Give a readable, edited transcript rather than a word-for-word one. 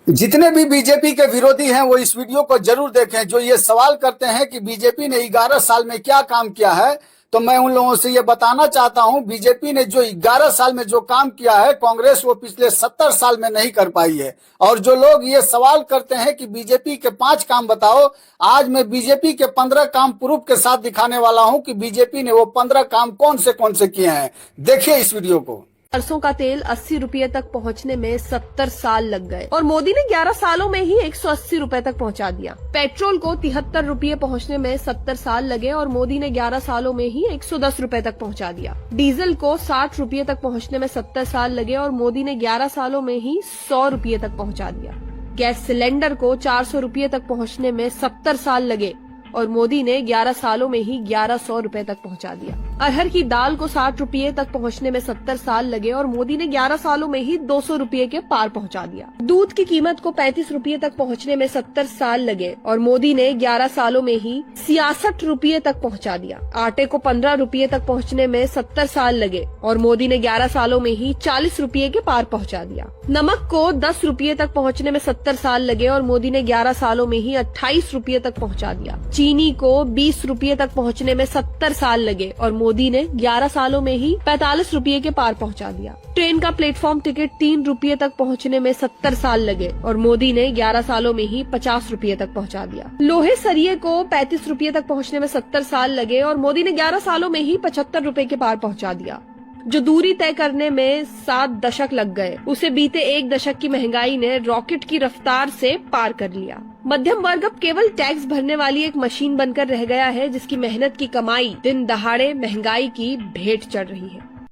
जितने भी बीजेपी के विरोधी हैं वो इस वीडियो को जरूर देखें। जो ये सवाल करते हैं कि बीजेपी ने 11 साल में क्या काम किया है, तो मैं उन लोगों से ये बताना चाहता हूं, बीजेपी ने जो 11 साल में जो काम किया है, कांग्रेस वो पिछले 70 साल में नहीं कर पाई है। और जो लोग ये सवाल करते हैं कि बीजेपी के 5 काम बताओ, आज मैं बीजेपी के 15 काम प्रूफ के साथ दिखाने वाला हूं कि बीजेपी ने वो 15 काम कौन से किए हैं। देखिए इस वीडियो को। सरसों का तेल 80 रुपये तक पहुंचने में 70 साल लग गए और मोदी ने 11 सालों में ही 180 रुपए तक पहुंचा दिया। पेट्रोल को 73 रुपये पहुंचने में 70 साल लगे और मोदी ने 11 सालों में ही 110 रुपए तक पहुंचा दिया। डीजल को 60 रुपये तक पहुंचने में 70 साल लगे और मोदी ने 11 सालों में ही 100 रुपये तक पहुंचा दिया। गैस सिलेंडर को 400 रुपये तक पहुंचने में 70 साल लगे और मोदी ने 11 सालों में ही 1100 रुपए तक पहुंचा दिया। अरहर की दाल को 60 रुपये तक पहुंचने में 70 साल लगे और मोदी ने 11 सालों में ही 200 रुपये के पार पहुंचा दिया। दूध की कीमत को 35 रुपये तक पहुंचने में 70 साल लगे और मोदी ने 11 सालों में ही 66 रुपये तक पहुंचा दिया। आटे को 15 रुपये तक पहुंचने में 70 साल लगे और मोदी ने 11 सालों में ही 40 रुपये के पार पहुंचा दिया। नमक को 10 रुपये तक पहुंचने में 70 साल लगे और मोदी ने 11 सालों में ही 28 रुपये तक पहुंचा दिया। चीनी को 20 रुपये तक पहुंचने में 70 साल लगे और मोदी ने 11 सालों में ही 45 रुपये के पार पहुंचा दिया। ट्रेन का प्लेटफॉर्म टिकट 3 रुपये तक पहुंचने में 70 साल लगे और मोदी ने 11 सालों में ही 50 रुपये तक पहुंचा दिया। लोहे सरिये को 35 रुपये तक पहुंचने में 70 साल लगे और मोदी ने 11 सालों में ही 75 रुपये के पार पहुंचा दिया। जो दूरी तय करने में 7 दशक लग गए, उसे बीते 1 दशक की महंगाई ने रॉकेट की रफ्तार से पार कर लिया। मध्यम वर्ग अब केवल टैक्स भरने वाली एक मशीन बनकर रह गया है, जिसकी मेहनत की कमाई दिन दहाड़े महंगाई की भेंट चढ़ रही है।